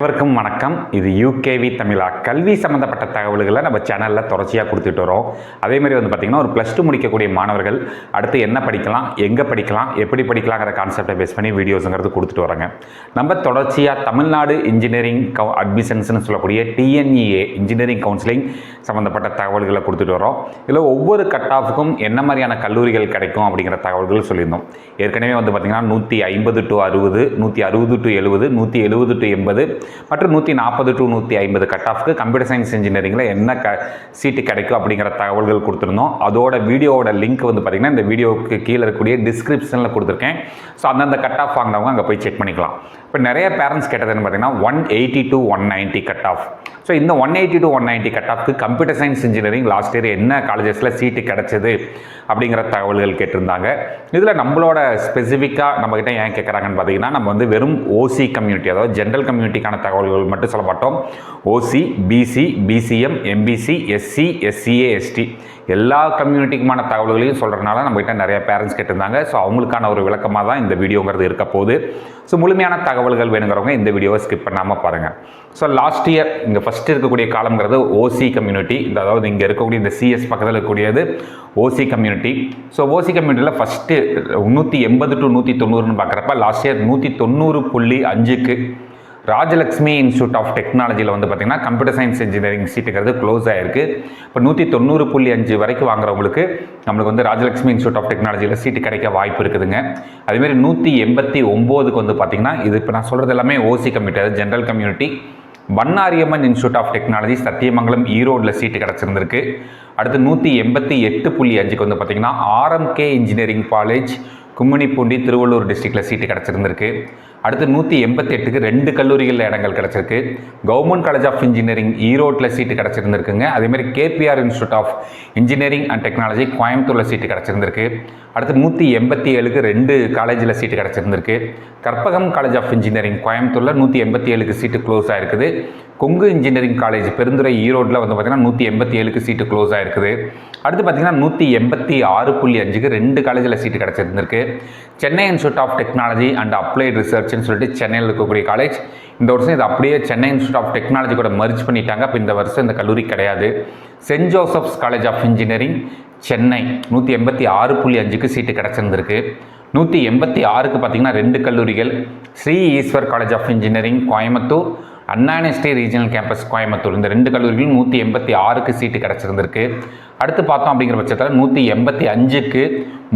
அனைவருக்கும் வணக்கம். இது யூகேவி தமிழா. கல்வி சம்மந்தப்பட்ட தகவல்களை நம்ம சேனலில் தொடர்ச்சியாக கொடுத்துட்டு வரோம். அதே மாதிரி பார்த்திங்கன்னா ஒரு +2 முடிக்கக்கூடிய மாணவர்கள் அடுத்து என்ன படிக்கலாம், எங்கே படிக்கலாம், எப்படி படிக்கலாங்கிற கான்செப்டை பேஸ் பண்ணி வீடியோஸுங்கிறது கொடுத்துட்டு வராங்க. நம்ம தொடர்ச்சியாக தமிழ்நாடு இன்ஜினியரிங் அட்மிஷன்ஸ்னு சொல்லக்கூடிய டிஎன்இஏ இன்ஜினியரிங் கவுன்சிலிங் சம்மந்தப்பட்ட தகவல்களை கொடுத்துட்டு வரோம். இதில் ஒவ்வொரு கட் ஆஃபுக்கும் என்ன மாதிரியான கல்லூரிகள் கிடைக்கும் அப்படிங்கிற தகவல்கள் சொல்லியிருந்தோம். ஏற்கனவே பார்த்திங்கன்னா 150 to 60, 160 to 70, 170 to 80 மற்றும் 140 to 150 கட் ஆஃப்க்கு கம்ப்யூட்டர் சயின்ஸ் இன்ஜினியரிங்கில் என்ன சீட்டு கிடைக்கும் அப்படிங்கிற தகவல்கள் கொடுத்துருந்தோம். அதோட வீடியோவோட லிங்க் பார்த்திங்கன்னா இந்த வீடியோவுக்கு கீழே இருக்கக்கூடிய டிஸ்கிரிப்ஷனில் கொடுத்துருக்கேன். ஸோ அந்தந்த கட் ஆஃப் வாங்கினவங்க அங்கே போய் செக் பண்ணிக்கலாம். இப்போ நிறைய பேரண்ட்ஸ் கேட்டதுன்னு பார்த்திங்கன்னா 180 to 190 கட் ஆஃப். ஸோ இந்த 180 to 190 கட் ஆஃப்க்கு computer science engineering last year என்ன காலேஜஸில் சீட்டு கிடைச்சது அப்படிங்கிற தகவல்கள் கேட்டிருந்தாங்க. இதில் நம்மளோட ஸ்பெசிஃபிக்காக நம்மக்கிட்ட ஏன் கேட்குறாங்கன்னு பார்த்தீங்கன்னா, நம்ம வெறும் ஓசி கம்யூனிட்டி, அதாவது ஜென்ரல் கம்யூனிட்டிக்கான தகவல்கள் மட்டும் சொல்ல மாட்டோம். OC, BC, BCM, MBC, SC, SCA, ST எல்லா கம்யூனிட்டிக்குமான தகவல்களையும் சொல்கிறதுனால நம்மகிட்ட நிறைய பேரண்ட்ஸ் கேட்டிருந்தாங்க. ஸோ அவங்களுக்கான ஒரு விளக்கமாக தான் இந்த வீடியோங்கிறது இருக்க போகுது. ஸோ முழுமையான தகவல்கள் வேணுங்கிறவங்க இந்த வீடியோவை ஸ்கிப் பண்ணாமல் பாருங்கள். ஸோ லாஸ்ட் இயர் இங்கே ஃபஸ்ட்டு இருக்கக்கூடிய காலம்ங்கிறது ஓசி கம்யூனிட்டி. அதாவது இங்கே இருக்கக்கூடிய இந்த சிஎஸ் பக்கத்தில் இருக்கக்கூடியது ஓசி கம்யூனிட்டி. ஸோ ஓசி கம்யூனிட்டியில் ஃபஸ்ட்டு 180 to 190 பார்க்குறப்ப லாஸ்ட் இயர் 190.5க்கு ராஜலக்ஷ்மி இன்ஸ்டியூட் ஆஃப் டெக்னாலஜியில் பார்த்திங்கன்னா கம்ப்யூட்டர் சயின்ஸ் இன்ஜினியரிங் சீட்டுங்கிறது க்ளோஸ் ஆகிருக்கு. இப்போ 190.5 வரைக்கும் வாங்குறவங்களுக்கு நம்மளுக்கு ராஜலக்ஷ்மி இன்ஸ்டியூட் ஆஃப் டெக்னாலஜியில் சீட்டு கிடைக்க வாய்ப்பு இருக்குதுங்க. அதேமாதிரி 189க்கு பார்த்திங்கன்னா இது இப்போ நான் சொல்கிறது எல்லாமே ஓசி கம்யூனிட்டி, அதாவது general community. Bannari Amman institute of technology Sathyamangalam ஈரோடில் சீட்டு கிடச்சிருந்திருக்கு. அடுத்து 185.5க்கு பார்த்திங்கன்னா RMK engineering college Gummidipoondi Tiruvallur டிஸ்ட்ரிக்டில் சீட்டு கிடச்சிருந்திருக்கு. அடுத்து 188க்கு 2 கல்லூரிகளில் இடங்கள் கிடச்சிருக்கு. கவர்மெண்ட் காலேஜ் ஆஃப் இன்ஜினியரிங் ஈரோட்டில் சீட்டு கிடச்சிருந்துருக்குங்க. அதேமாதிரி KPR institute of engineering and technology கோயம்புத்தூரில் சீட்டு கிடச்சிருந்திருக்கு. அடுத்து 187க்கு 2 காலேஜில் சீட்டு கிடச்சிருந்திருக்கு. கற்பகம் காலேஜ் ஆஃப் இன்ஜினியரிங் கோயம்புத்தூரில் 187க்கு சீட்டு க்ளோஸ் ஆகிருக்குது. கொங்கு இன்ஜினியரிங் காலேஜ் பெருந்துறை ஈரோட்டில் பார்த்திங்கன்னா 187க்கு சீட்டு க்ளோஸ் ஆகிருக்குது. அடுத்து பார்த்திங்கன்னா 186.5க்கு 2 காலேஜில் சீட்டு கிடச்சிருந்திருக்கு. Chennai institute of technology and applied ரிசர்ச்னு சொல்லிட்டு சென்னையில் இருக்கக்கூடிய காலேஜ், இந்த வருஷம் இது அப்படியே சென்னை இன்ஸ்டியூட் ஆஃப் டெக்னாலஜி கூட மர்ஜ் பண்ணிட்டாங்க. அப்போ இந்த வருஷம் இந்த கல்லூரி கிடையாது. Saint Joseph's college of engineering Chennai 186.5க்கு சீட்டு கிடச்சிருந்திருக்கு. 186க்கு பார்த்திங்கன்னா 2 கல்லூரிகள், Sri Eshwar college of engineering Coimbatore, Anna university regional campus Coimbatore, இந்த 2 கல்லூரிகளும் 186க்கு சீட்டு கிடச்சிருந்திருக்கு. அடுத்து பார்த்தோம் அப்படிங்கிற பட்சத்தில் 185க்கு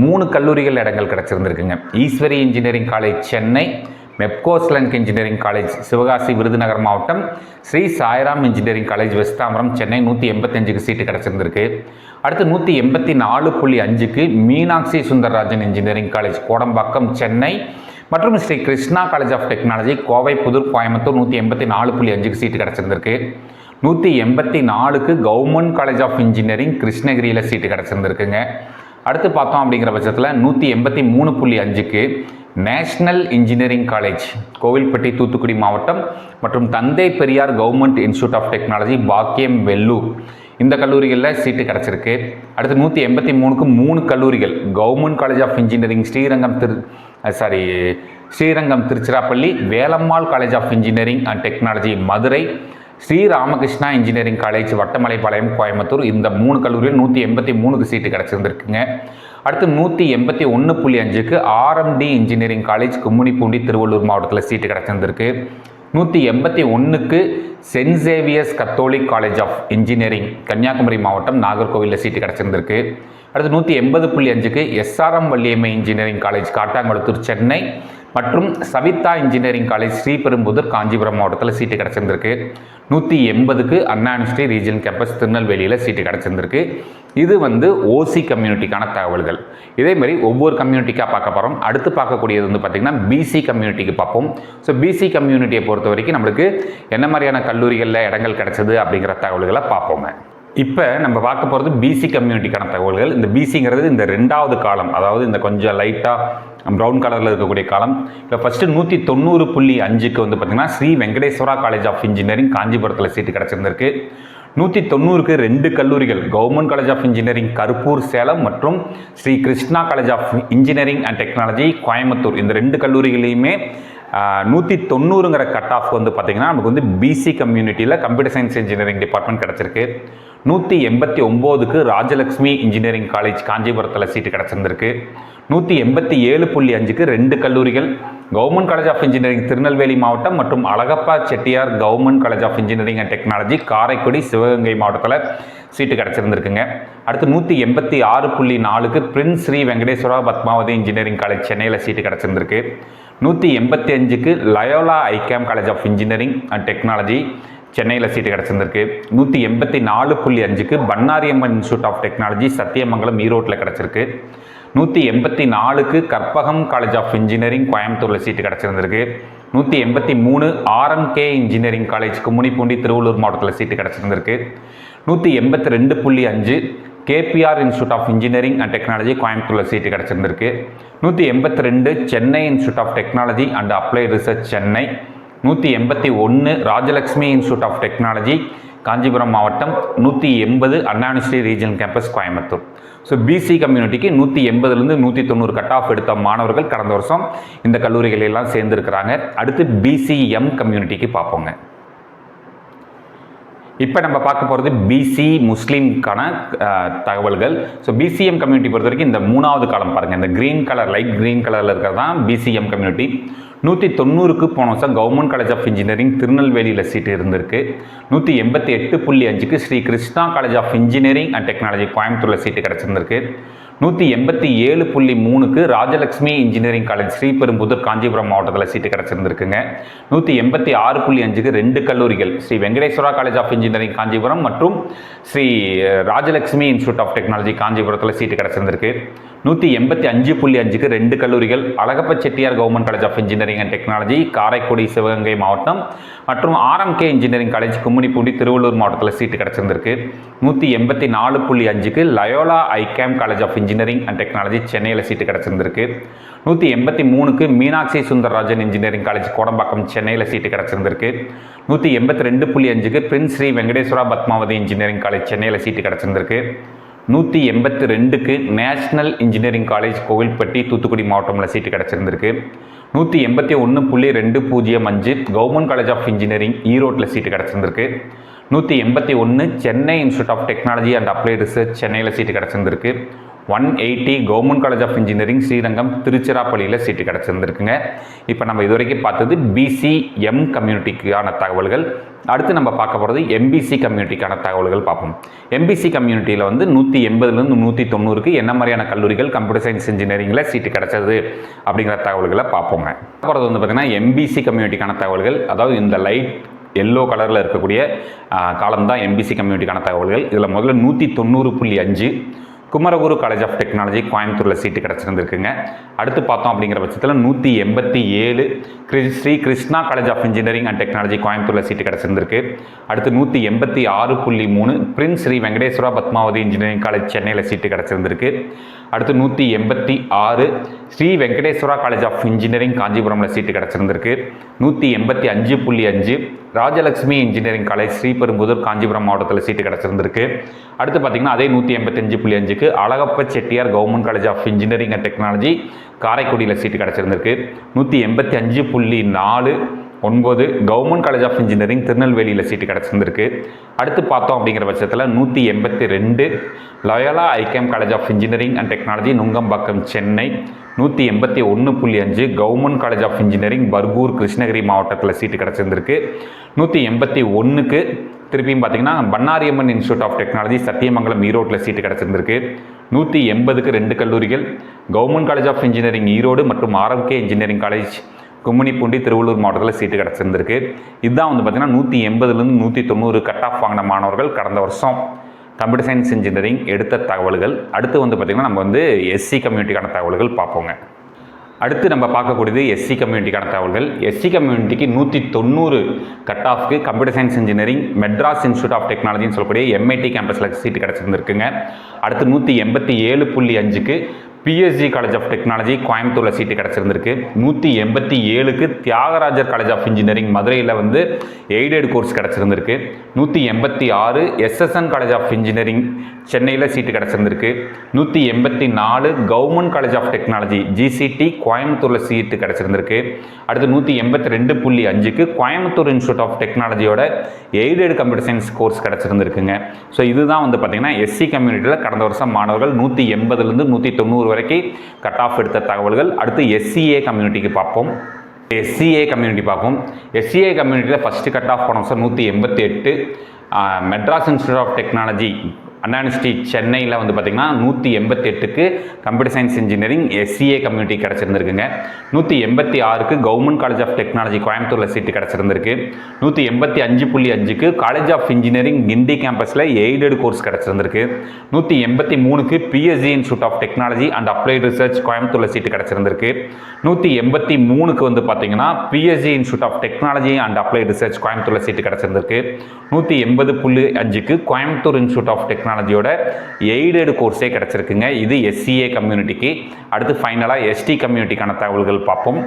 3 கல்லூரிகள் இடங்கள் கிடச்சிருந்துருக்குங்க. Easwari engineering college Chennai, Mepco Schlenk engineering college Sivakasi Virudhunagar மாவட்டம், ஸ்ரீ சாய்ராம் இன்ஜினியரிங் காலேஜ் வெஸ்தாம்பரம் சென்னை 185க்கு சீட்டு கிடச்சிருந்திருக்கு. அடுத்து 184.5க்கு மீனாட்சி சுந்தரராஜன் இன்ஜினியரிங் காலேஜ் கோடம்பாக்கம் சென்னை மற்றும் Sri Krishna college of technology Kovai Pudur Coimbatore 184.5க்கு சீட்டு கிடச்சிருந்திருக்கு. 184க்கு கவர்மெண்ட் காலேஜ் ஆஃப் இன்ஜினியரிங் கிருஷ்ணகிரியில் சீட்டு கிடச்சிருந்துருக்குங்க. அடுத்து பார்த்தோம் அப்படிங்கிற பட்சத்தில் 183.5க்கு national engineering college Kovilpatti Thoothukudi மாவட்டம் மற்றும் Thanthai Periyar government institute of technology பாக்கியம் வெல்லூர், இந்த கல்லூரிகளில் சீட்டு கிடச்சிருக்கு. அடுத்து 183க்கு 3 கல்லூரிகள், government college of engineering Srirangam Tiruchirappalli, Velammal college of engineering and technology Madurai, Sri Ramakrishna engineering college Vattamalaipalayam Coimbatore, இந்த 3 கல்லூரியில் 183க்கு சீட்டு கிடச்சிருந்துருக்குங்க. அடுத்து 181.5க்கு RMD engineering college Gummidipoondi Tiruvallur மாவட்டத்தில் சீட்டு கிடச்சிருந்திருக்கு. 181க்கு saint Xavier's Catholic college of engineering Kanyakumari மாவட்டம் நாகர்கோவிலில் சீட்டு கிடச்சிருந்திருக்கு. அடுத்து 180.5க்கு SRM Valliammai engineering college Kattankulathur Chennai மற்றும் சவிதா இன்ஜினியரிங் காலேஜ் ஸ்ரீபெரும்புதூர் காஞ்சிபுரம் மாவட்டத்தில் சீட்டு கிடச்சிருந்திருக்கு. 180க்கு அண்ணா யூனிவர்சிட்டி ரீஜனல் கேம்பஸ் திருநெல்வேலியில் சீட்டு கிடச்சிருந்திருக்கு. இது ஓசி கம்யூனிட்டிக்கான தகவல்கள். இதேமாதிரி ஒவ்வொரு கம்யூனிட்டிக்காக பார்க்க போகிறோம். அடுத்து பார்க்கக்கூடியது பார்த்திங்கன்னா பிசி கம்யூனிட்டிக்கு பார்ப்போம். ஸோ பிசி கம்யூனிட்டியை பொறுத்த வரைக்கும் நம்மளுக்கு என்ன மாதிரியான கல்லூரிகளில் இடங்கள் கிடச்சிது அப்படிங்கிற தகவல்களை பார்ப்போங்க. இப்போ நம்ம பார்க்க போகிறது பிசி கம்யூனிட்டிக்கான தகவல்கள். இந்த பிசிங்கிறது இந்த 2வது காலம், அதாவது இந்த கொஞ்சம் லைட்டாக ப்ரௌன் கலரில் இருக்கக்கூடிய காலம். இப்போ ஃபஸ்ட்டு 190.5க்கு பார்த்திங்கன்னா Sri Venkateswara college of engineering காஞ்சிபுரத்தில் சீட்டு கிடச்சிருந்திருக்கு. 190க்கு 2 கல்லூரிகள், government college of engineering Karuppur Salem மற்றும் Sri Krishna college of engineering and technology Coimbatore, இந்த 2 கல்லூரிகளையுமே 190ங்கிற கட் ஆஃப் வந்து பார்த்திங்கன்னா நமக்கு வந்து பிசி கம்யூனிட்டியில் கம்ப்யூட்டர் சயின்ஸ் இன்ஜினியரிங் டிபார்ட்மெண்ட் கிடச்சிருக்கு. 189க்கு ராஜலக்ஷ்மி இன்ஜினியரிங் காலேஜ் காஞ்சிபுரத்தில் சீட்டு கிடச்சிருந்திருக்கு. 187.5க்கு 2 கல்லூரிகள் government college of engineering Tirunelveli மாவட்டம் மற்றும் Alagappa Chettiar government college of engineering and technology Karaikudi Sivaganga மாவட்டத்தில் சீட்டு கிடச்சிருந்துருக்குங்க. அடுத்து 186.4க்கு prince Sri Venkateswara Padmavathi engineering college சென்னையில் சீட்டு கிடச்சிருந்திருக்கு. 185க்கு Loyola ICAM college of engineering and technology சென்னையில் சீட்டு கிடச்சிருந்திருக்கு. 184.5க்கு Bannariamman institute of technology Sathyamangalam ஈரோட்டில் கிடச்சிருக்கு. 184க்கு கற்பகம் காலேஜ் ஆஃப் இன்ஜினியரிங் கோயம்புத்தூரில் சீட்டு கிடச்சிருந்திருக்கு. 183 RMK engineering college Gummidipoondi Tiruvallur மாவட்டத்தில் seat கிடச்சிருந்திருக்கு. 182.5 KPR institute of engineering and technology கோயம்புத்தூரில் சீட்டு கிடச்சிருந்திருக்கு. 182 Chennai institute of technology and applied research Chennai. 181 Rajalakshmi institute of technology Kanchipuram மாவட்டம். 180 Anna university regional campus Coimbatore. So BC கம்யூனிட்டிக்கு 180லேருந்து 190 கட் ஆஃப் எடுத்த மாணவர்கள் கடந்த வருஷம் இந்த கல்லூரிகளெல்லாம் சேர்ந்துருக்கிறாங்க. அடுத்து பிசிஎம் கம்யூனிட்டிக்கு பார்ப்போங்க. இப்போ நம்ம பார்க்க போகிறது பிசி முஸ்லீம்கான தகவல்கள். ஸோ பிசிஎம் கம்யூனிட்டி பொறுத்த வரைக்கும் இந்த 3வது காலம் பாருங்கள், இந்த க்ரீன் கலர் லைட் க்ரீன் கலரில் இருக்கிறது தான் பிசிஎம் கம்யூனிட்டி. 190க்கு போன வருஷம் கவர்மெண்ட் காலேஜ் ஆஃப் இன்ஜினியரிங் திருநெல்வேலியில் சீட்டு இருந்திருக்கு. 188.5க்கு Sri Krishna college of engineering and technology கோயம்புத்தூரில் சீட்டு கிடச்சிருந்திருக்கு. 187.3க்கு ராஜலக்ஷ்மி இன்ஜினியரிங் காலேஜ் ஸ்ரீபெரும்புதூர் காஞ்சிபுரம் மாவட்டத்தில் சீட்டு கிடச்சிருந்திருக்குங்க. 186.5க்கு 2 கல்லூரிகள் Sri Venkateswara college of engineering Kanchipuram மற்றும் Sri Rajalakshmi institute of technology காஞ்சிபுரத்தில் சீட்டு கிடச்சிருந்திருக்கு. 185.5க்கு 2 கல்லூரிகள் Alagappa Chettiar government college of engineering and technology Karaikudi Sivaganga மாவட்டம் மற்றும் RMK engineering college Gummidipoondi Tiruvallur மாவட்டத்தில் சீட்டு கிடச்சிருந்திருக்கு. 184.5க்கு Loyola ICAM college of engineering and technology சென்னையில் சீட்டு கிடச்சிருந்திருக்கு. 183க்கு மீனாட்சி சுந்தரராஜன் இன்ஜினியரிங் காலேஜ் கோடம்பாக்கம் சென்னையில் சீட்டு கிடச்சிருந்திருக்கு. 182.5க்கு prince Sri Venkateswara Padmavathi engineering college சென்னையில் சீட்டு கிடச்சிருந்திருக்கு. 182க்கு national engineering college Kovilpatti Thoothukudi மாவட்டமில் சீட்டு கிடச்சிருந்திருக்கு. 181.205 கவர்மெண்ட் காலேஜ் ஆஃப் இன்ஜினியரிங் ஈரோட்டில் சீட்டு கிடச்சிருந்திருக்கு. 181 Chennai institute of technology and applied research சென்னையில் சீட்டு கிடச்சிருந்திருக்கு. 180 government college of engineering Srirangam திருச்சிராப்பள்ளியில் சீட்டு கிடச்சிருந்திருக்குங்க. இப்போ நம்ம இதுவரைக்கும் பார்த்தது பிசிஎம் கம்யூனிட்டிக்கான தகவல்கள். அடுத்து நம்ம பார்க்க போகிறது எம்பிசி கம்யூனிட்டிக்கான தகவல்கள் பார்ப்போம். எம்பிசி கம்யூனிட்டியில் வந்து 180லேருந்து 190க்கு என்ன மாதிரியான கல்லூரிகள் கம்ப்யூட்டர் சயின்ஸ் இன்ஜினியரிங்கில் சீட்டு கிடச்சது அப்படிங்கிற தகவல்களை பார்ப்போங்க. அப்புறம் வந்து பார்த்திங்கன்னா எம்பிசி கம்யூனிட்டிக்கான தகவல்கள், அதாவது இந்த லைட் எல்லோ கலரில் இருக்கக்கூடிய காலம் தான் எம்பிசி கம்யூனிட்டிக்கான தகவல்கள். இதில் முதல்ல 190.5 குமரகுரு காலேஜ் ஆஃப் டெக்னாலஜி கோயம்புத்தூரில் சீட்டு கிடச்சிருந்துருக்குங்க. அடுத்து பார்த்தோம் அப்படிங்கிற பட்சத்தில் 187 Sri Krishna college of engineering and technology கோயம்புத்தூரில் சீட்டு கிடச்சிருந்திருக்கு. அடுத்து 186.3 prince Sri Venkateswara Padmavathi engineering college சென்னையில் சீட்டு கிடச்சிருந்திருக்கு. அடுத்து 186 Sri Venkateswara college of engineering காஞ்சிபுரமில் சீட்டு கிடச்சிருந்திருக்கு. 185.5 ராஜலக்ஷ்மி இன்ஜினியரிங் காலேஜ் ஸ்ரீபெரும்புதூர் காஞ்சிபுரம் மாவட்டத்தில் சீட்டு கிடச்சிருந்திருக்கு. அடுத்து பார்த்திங்கன்னா அதே 185.5க்கு Alagappa Chettiar government college of engineering and technology காரைக்குடியில் சீட்டு கிடச்சிருந்திருக்கு. 185.49 கவர்மெண்ட் காலேஜ் ஆஃப் இன்ஜினியரிங் திருநெல்வேலியில் சீட்டு கிடச்சிருந்திருக்கு. அடுத்து பார்த்தோம் அப்படிங்கிற பட்சத்தில் 182 Loyola ICAM college of engineering and technology Nungambakkam Chennai. 181.5 government college of engineering Bargur Krishnagiri மாவட்டத்தில் சீட்டு கிடச்சிருந்திருக்கு. 181க்கு திருப்பியும் பார்த்தீங்கன்னா Bannari Amman institute of technology Sathyamangalam ஈரோட்டில் சீட்டு கிடச்சிருந்திருக்கு. 180க்கு 2 கல்லூரிகள் government college of engineering Erode மற்றும் RMK engineering college Gummidipoondi Tiruvallur மாவட்டத்தில் சீட்டு கிடச்சிருந்திருக்கு. இதுதான் வந்து பார்த்திங்கன்னா 180லேருந்து 190 கட் ஆஃப் வாங்கின மாணவர்கள் கடந்த வருஷம் கம்ப்யூட்டர் சயின்ஸ் இன்ஜினியரிங் எடுத்த தகவல்கள். அடுத்து வந்து பார்த்திங்கன்னா நம்ம வந்து எஸ்சி கம்யூனிட்டிக்கான தகவல்கள் பார்ப்போங்க. அடுத்து நம்ம பார்க்கக்கூடியது எஸ்சி கம்யூனிட்டிக்கான தகவல்கள். எஸ்சி கம்யூனிட்டிக்கு 190 கட் ஆஃப்க்கு computer science engineering Madras institute of டெக்னாலஜின்னு சொல்லக்கூடிய எம்ஐடி கேம்பஸில் சீட்டு கிடச்சிருந்துருக்குங்க. அடுத்து 187.5க்கு பிஎஸ்ஜி காலேஜ் ஆஃப் டெக்னாலஜி கோயம்புத்தூரில் சீட்டு கிடச்சிருந்திருக்கு. 187க்கு தியாகராஜர் காலேஜ் ஆஃப் இன்ஜினியரிங் மதுரையில் வந்து எய்டட் கோர்ஸ் கிடச்சிருந்திருக்கு. 186 எஸ்எஸ்என் காலேஜ் ஆஃப் இன்ஜினியரிங் சென்னையில் சீட்டு கிடச்சிருந்திருக்கு. 184 government college of technology GCT கோயம்புத்தூரில் சீட்டு கிடச்சிருந்திருக்கு. அடுத்து 182.5க்கு கோயம்புத்தூர் இன்ஸ்டியூட் ஆஃப் டெக்னாலஜியோட எய்டட் கம்ப்யூட்டர் சயின்ஸ் கோர்ஸ் கிடச்சிருந்திருக்குங்க. ஸோ இதுதான் வந்து பார்த்திங்கன்னா எஸ்சி கம்யூனிட்டியில் கடந்த வருஷம் மாணவர்கள் 180லேருந்து 190 வரைக்கும் கட் ஆஃப் எடுத்த தகவல்கள். அடுத்து எஸ்சிஏ கம்யூனிட்டிக்கு பார்ப்போம். எஸ்சிஏ கம்யூனிட்டியில் ஃபஸ்ட்டு கட் ஆஃப் போன வருஷம் 188. Madras institute of technology Anna university சென்னையில் வந்து பார்த்திங்கன்னா 188க்கு computer science engineering SCA community கிடச்சிருந்துருக்குங்க. 186க்கு கவர்மெண்ட் காலேஜ் ஆஃப் டெக்னாலஜி கோயம்புத்தூரில் சீட்டு கிடச்சிருந்திருக்கு. 185.5க்கு காலேஜ் ஆஃப் இன்ஜினியரிங் கிண்டி கேம்பஸில் எய்டட் கோர்ஸ் கிடச்சிருந்திருக்கு. 183க்கு PSG institute of technology and applied research கோயம்புத்தூரில் சீட்டு கிடச்சிருந்திருக்கு. 183க்கு வந்து பார்த்திங்கன்னா PSG institute of technology and applied research கோயம்புத்தூரில் சீட்டு கிடச்சிருந்திருக்கு. 180.5க்கு கோயம்புத்தூர் இன்ஸ்டியூட் ஆஃப் டெக்னாலஜியோட எய்டட் கோர்ஸே கிடச்சிருக்குங்க. இது எஸ்சிஏ கம்யூனிட்டிக்கு. அடுத்து ஃபைனலாக எஸ்டி கம்யூனிட்டிக்கான தகவல்கள் பார்ப்போம்.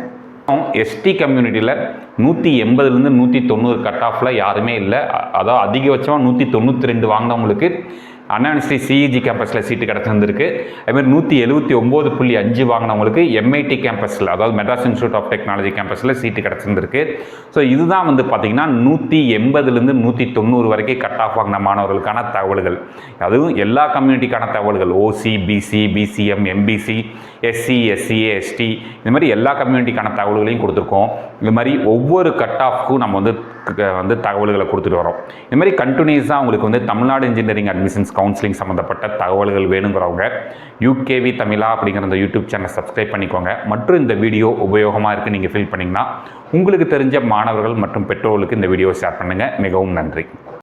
எஸ்டி கம்யூனிட்டியில் 180லேருந்து 190 கட் ஆஃபில் யாருமே இல்லை. அதாவது அதிகபட்சமாக 192 வாங்கினவங்களுக்கு அண்ணா யூனிவர்சிட்டி சிஇஜி கேம்பஸில் சீட்டு கிடச்சிருந்திருக்கு. அதுமாதிரி 179.5 வாங்கினவங்களுக்கு எம்ஐடி கேம்பஸில், அதாவது மெட்ராஸ் இன்ஸ்டியூட் ஆஃப் டெக்னாலஜி கேம்பஸில் சீட்டு கிடச்சிருந்திருக்கு. ஸோ இதுதான் வந்து பார்த்திங்கன்னா 180லேருந்து 190 வரைக்கும் கட் ஆஃப் வாங்கின மாணவர்களுக்கான தகவல்கள். அதுவும் எல்லா கம்யூனிட்டிக்கான தகவல்கள், OC, BC, BCM, MBC, SC, SCA, ST, இந்த மாதிரி எல்லா கம்யூனிட்டிக்கான தகவல்களையும் கொடுத்துருக்கோம். இது மாதிரி ஒவ்வொரு கட் ஆஃப்க்கும் நம்ம வந்து தகவல்களை கொடுத்துட்டு வரோம். இது மாதிரி கண்டினியூஸாக உங்களுக்கு வந்து தமிழ்நாடு இன்ஜினியரிங் அட்மிஷன்ஸ் கவுன்சிலிங் சம்மந்தப்பட்ட தகவல்கள் வேணுங்கிறவங்க யூகேவி தமிழா அப்படிங்கிற அந்த யூடியூப் சேனலை சப்ஸ்கிரைப் பண்ணிக்கோங்க. மற்றும் இந்த வீடியோ உபயோகமாக இருக்குது நீங்கள் ஃபீல் பண்ணிங்கன்னா உங்களுக்கு தெரிஞ்ச மாணவர்கள் மற்றும் பெற்றோர்களுக்கு இந்த வீடியோ ஷேர் பண்ணுங்கள். மிகவும் நன்றி.